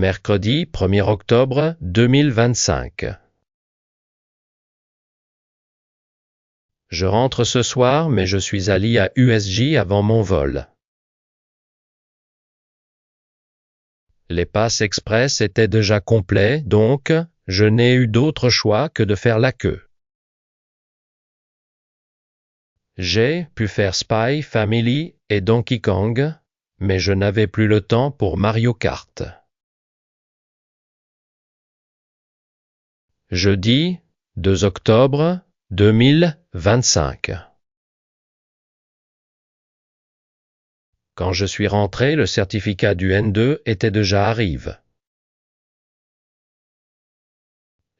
Mercredi 1er octobre 2025. Je rentre ce soir, mais je suis allé à USJ avant mon vol. Les passes express étaient déjà complets, donc je n'ai eu d'autre choix que de faire la queue. J'ai pu faire Spy Family et Donkey Kong, mais je n'avais plus le temps pour Mario Kart. Jeudi 2 octobre 2025. Quand je suis rentré, le certificat du N2 était déjà arrivé.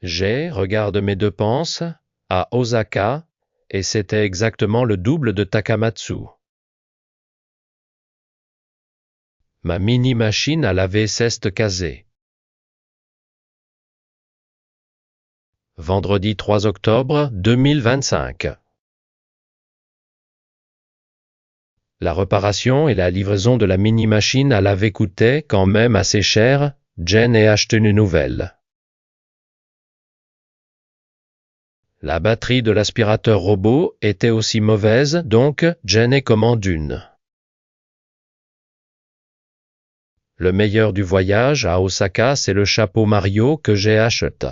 Regarde mes dépenses, à Osaka, et c'était exactement le double de Takamatsu. Ma mini-machine à laver s'est casée. Vendredi 3 octobre 2025. La réparation et la livraison de la mini-machine à laver coûtaient quand même assez cher. Jen a acheté une nouvelle. La batterie de l'aspirateur robot était aussi mauvaise, donc Jen commande une. Le meilleur du voyage à Osaka, c'est le chapeau Mario que j'ai acheté.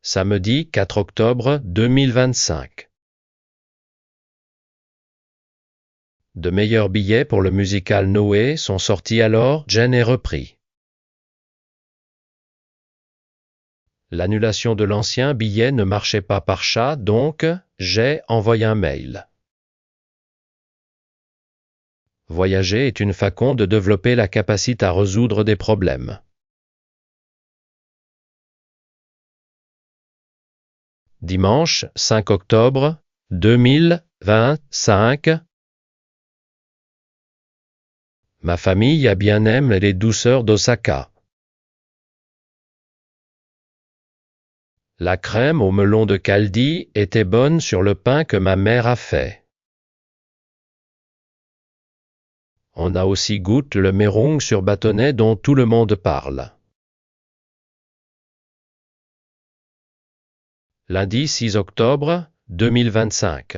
Samedi 4 octobre 2025. De meilleurs billets pour le musical Noé sont sortis alors, Jen est repris. L'annulation de l'ancien billet ne marchait pas par chat, donc j'ai envoyé un mail. Voyager est une façon de développer la capacité à résoudre des problèmes. Dimanche 5 octobre 2025. Ma famille a bien aimé les douceurs d'Osaka. La crème au melon de Caldi était bonne sur le pain que ma mère a fait. On a aussi goûté le mérong sur bâtonnet dont tout le monde parle. Lundi 6 octobre 2025.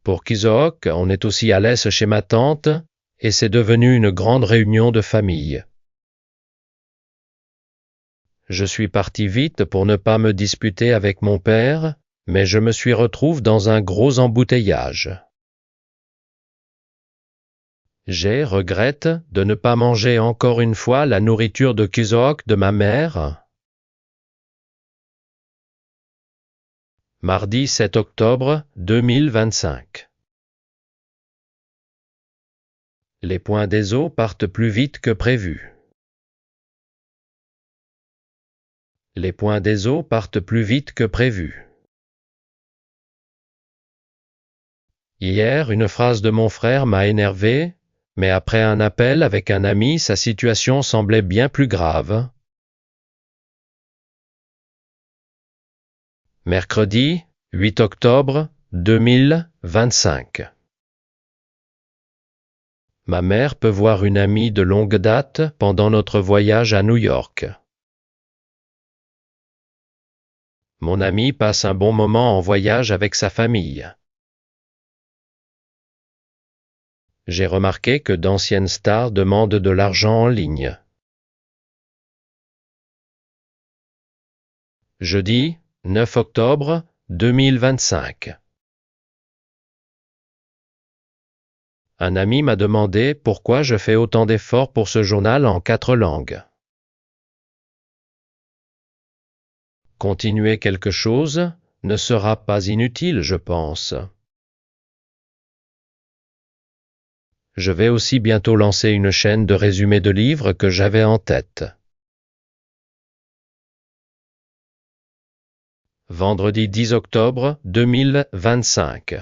Pour Kizook, on est aussi à l'aise chez ma tante, et c'est devenu une grande réunion de famille. Je suis parti vite pour ne pas me disputer avec mon père, mais je me suis retrouvé dans un gros embouteillage. Regrette de ne pas manger encore une fois la nourriture de Kizook de ma mère. Mardi 7 octobre 2025. Les points des eaux partent plus vite que prévu. Les points des eaux partent plus vite que prévu. Hier, une phrase de mon frère m'a énervé, mais après un appel avec un ami, sa situation semblait bien plus grave. Mercredi 8 octobre 2025. Ma mère peut voir une amie de longue date pendant notre voyage à New York. Mon ami passe un bon moment en voyage avec sa famille. J'ai remarqué que d'anciennes stars demandent de l'argent en ligne. Jeudi 9 octobre 2025. Un ami m'a demandé pourquoi je fais autant d'efforts pour ce journal en 4 langues. Continuer quelque chose ne sera pas inutile, je pense. Je vais aussi bientôt lancer une chaîne de résumés de livres que j'avais en tête. Vendredi 10 octobre 2025.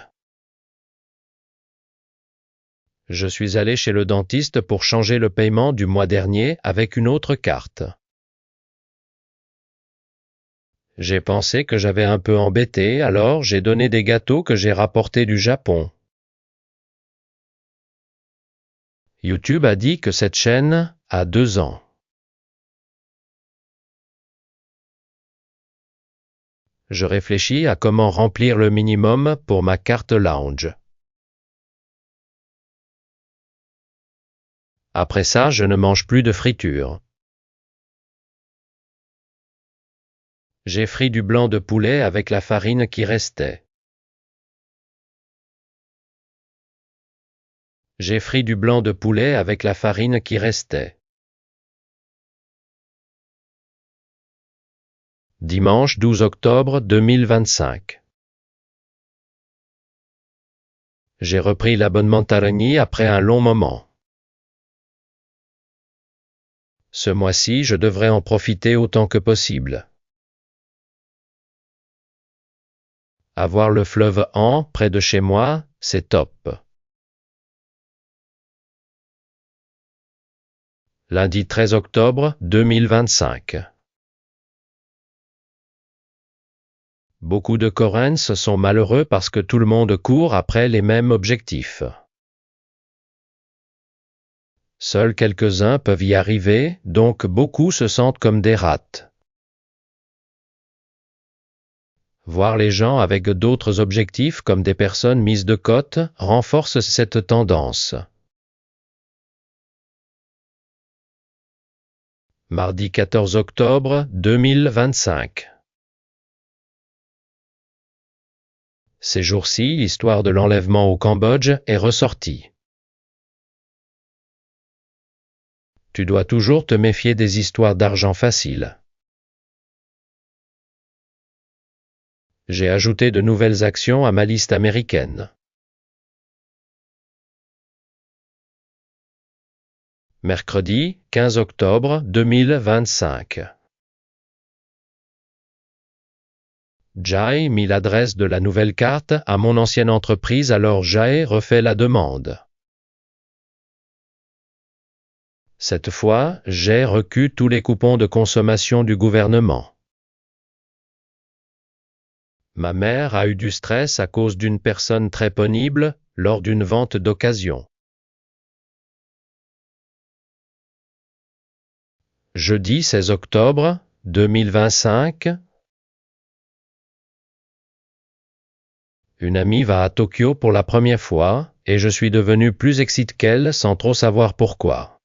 Je suis allé chez le dentiste pour changer le paiement du mois dernier avec une autre carte. J'ai pensé que j'avais un peu embêté, alors j'ai donné des gâteaux que j'ai rapportés du Japon. YouTube a dit que cette chaîne a 2 ans. Je réfléchis à comment remplir le minimum pour ma carte lounge. Après ça, je ne mange plus de friture. J'ai frit du blanc de poulet avec la farine qui restait. J'ai frit du blanc de poulet avec la farine qui restait. Dimanche 12 octobre 2025. J'ai repris l'abonnement Tarani après un long moment. Ce mois-ci, je devrais en profiter autant que possible. Avoir le fleuve Han près de chez moi, c'est top. Lundi 13 octobre 2025. Beaucoup de Coréens sont malheureux parce que tout le monde court après les mêmes objectifs. Seuls quelques-uns peuvent y arriver, donc beaucoup se sentent comme des rats. Voir les gens avec d'autres objectifs comme des personnes mises de côte renforce cette tendance. Mardi 14 octobre 2025. Ces jours-ci, l'histoire de l'enlèvement au Cambodge est ressortie. Tu dois toujours te méfier des histoires d'argent facile. J'ai ajouté de nouvelles actions à ma liste américaine. Mercredi 15 octobre 2025. Jai mit l'adresse de la nouvelle carte à mon ancienne entreprise, alors Jai refait la demande. Cette fois, j'ai reçu tous les coupons de consommation du gouvernement. Ma mère a eu du stress à cause d'une personne très pénible lors d'une vente d'occasion. Jeudi 16 octobre 2025. Une amie va à Tokyo pour la première fois et je suis devenu plus excité qu'elle sans trop savoir pourquoi.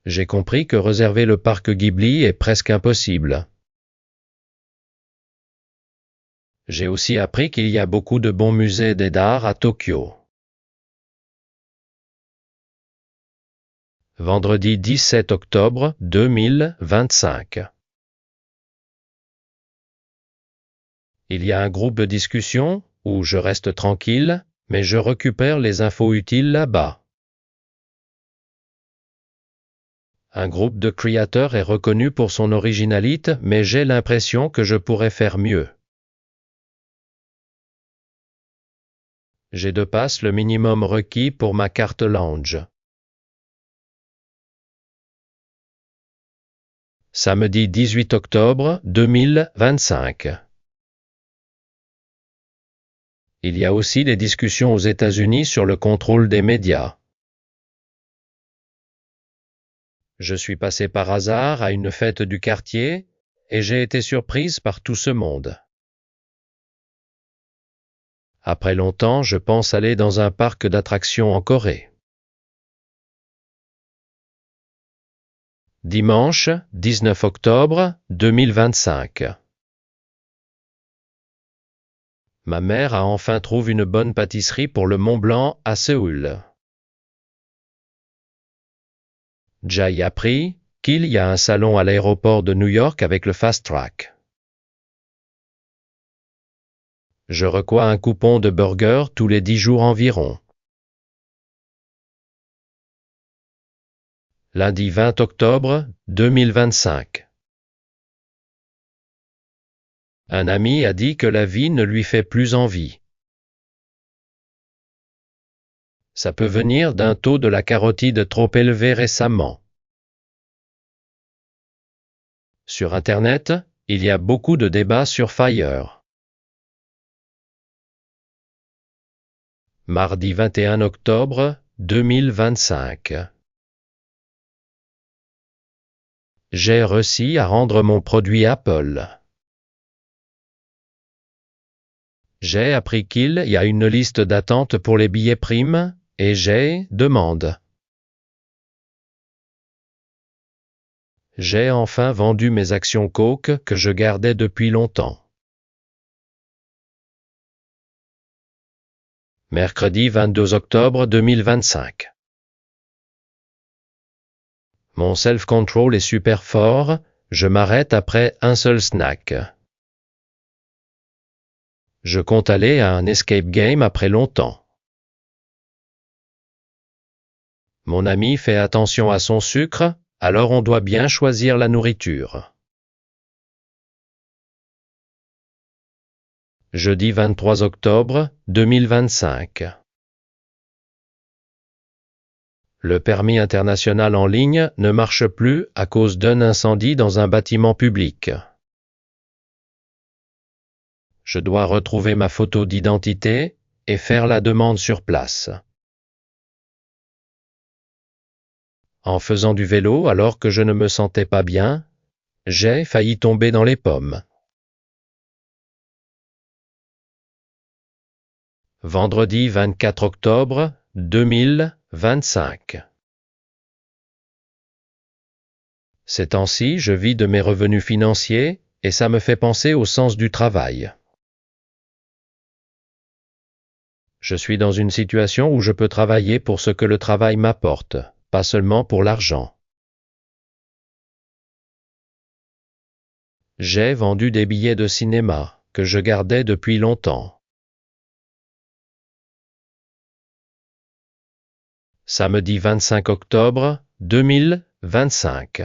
J'ai compris que réserver le parc Ghibli est presque impossible. J'ai aussi appris qu'il y a beaucoup de bons musées d'art à Tokyo. Vendredi 17 octobre 2025. Il y a un groupe de discussion où je reste tranquille, mais je récupère les infos utiles là-bas. Un groupe de créateurs est reconnu pour son originalité, mais j'ai l'impression que je pourrais faire mieux. J'ai de passe le minimum requis pour ma carte lounge. Samedi 18 octobre 2025. Il y a aussi des discussions aux États-Unis sur le contrôle des médias. Je suis passé par hasard à une fête du quartier et j'ai été surprise par tout ce monde. Après longtemps, je pense aller dans un parc d'attractions en Corée. Dimanche 19 octobre 2025. Ma mère a enfin trouvé une bonne pâtisserie pour le Mont Blanc à Séoul. Jai a appris qu'il y a un salon à l'aéroport de New York avec le Fast Track. Je reçois un coupon de burger tous les 10 jours environ. Lundi 20 octobre 2025. Un ami a dit que la vie ne lui fait plus envie. Ça peut venir d'un taux de la carotide trop élevé récemment. Sur Internet, il y a beaucoup de débats sur Fire. Mardi 21 octobre 2025. J'ai réussi à rendre mon produit Apple. J'ai appris qu'il y a une liste d'attente pour les billets primes et j'ai demande. J'ai enfin vendu mes actions Coke que je gardais depuis longtemps. Mercredi 22 octobre 2025. Mon self-control est super fort, je m'arrête après un seul snack. Je compte aller à un escape game après longtemps. Mon ami fait attention à son sucre, alors on doit bien choisir la nourriture. Jeudi 23 octobre 2025. Le permis international en ligne ne marche plus à cause d'un incendie dans un bâtiment public. Je dois retrouver ma photo d'identité et faire la demande sur place. En faisant du vélo alors que je ne me sentais pas bien, j'ai failli tomber dans les pommes. Vendredi 24 octobre 2025. Ces temps-ci, je vis de mes revenus financiers et ça me fait penser au sens du travail. Je suis dans une situation où je peux travailler pour ce que le travail m'apporte, pas seulement pour l'argent. J'ai vendu des billets de cinéma que je gardais depuis longtemps. Samedi 25 octobre 2025.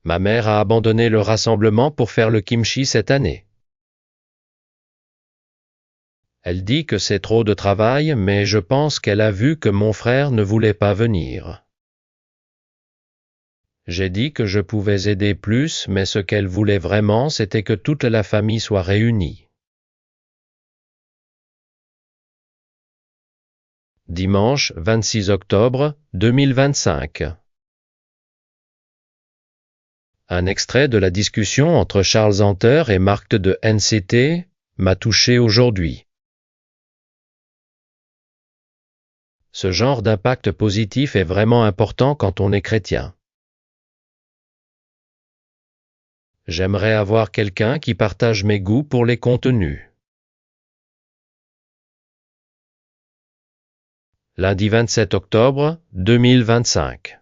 Ma mère a abandonné le rassemblement pour faire le kimchi cette année. Elle dit que c'est trop de travail, mais je pense qu'elle a vu que mon frère ne voulait pas venir. J'ai dit que je pouvais aider plus, mais ce qu'elle voulait vraiment, c'était que toute la famille soit réunie. Dimanche 26 octobre 2025. Un extrait de la discussion entre Charles Hunter et Mark de NCT m'a touché aujourd'hui. Ce genre d'impact positif est vraiment important quand on est chrétien. J'aimerais avoir quelqu'un qui partage mes goûts pour les contenus. Lundi 27 octobre 2025.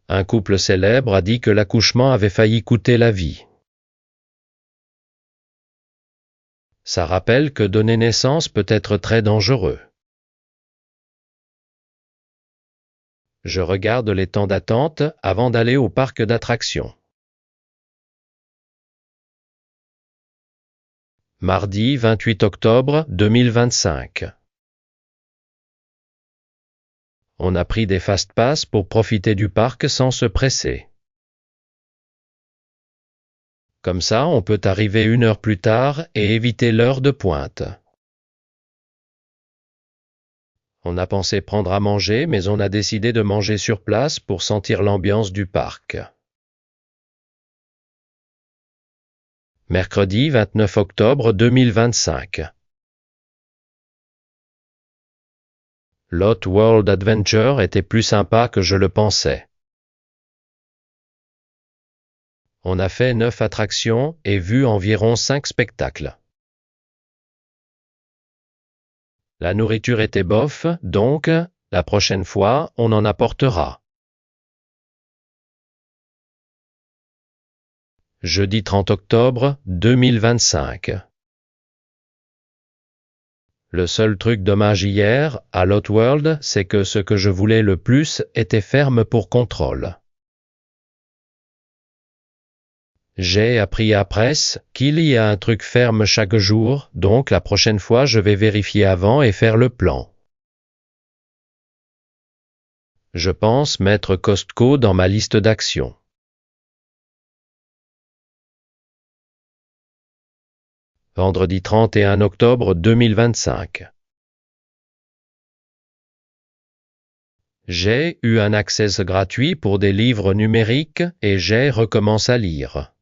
Un couple célèbre a dit que l'accouchement avait failli coûter la vie. Ça rappelle que donner naissance peut être très dangereux. Je regarde les temps d'attente avant d'aller au parc d'attractions. Mardi 28 octobre 2025. On a pris des fast-pass pour profiter du parc sans se presser. Comme ça, on peut arriver 1 heure plus tard et éviter l'heure de pointe. On a pensé prendre à manger, mais on a décidé de manger sur place pour sentir l'ambiance du parc. Mercredi 29 octobre 2025. Lotte World Adventure était plus sympa que je le pensais. On a fait 9 attractions et vu environ 5 spectacles. La nourriture était bof, donc, la prochaine fois, on en apportera. Jeudi 30 octobre 2025. Le seul truc dommage hier, à Lotte World, c'est que ce que je voulais le plus était ferme pour contrôle. J'ai appris après qu'il y a un truc ferme chaque jour, donc la prochaine fois je vais vérifier avant et faire le plan. Je pense mettre Costco dans ma liste d'actions. vendredi 31 octobre 2025. J'ai eu un accès gratuit pour des livres numériques et j'ai recommence à lire.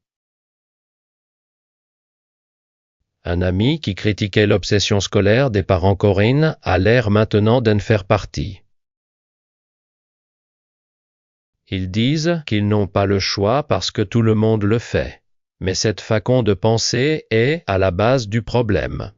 Un ami qui critiquait l'obsession scolaire des parents Corinne a l'air maintenant d'en faire partie. Ils disent qu'ils n'ont pas le choix parce que tout le monde le fait. Mais cette façon de penser est à la base du problème.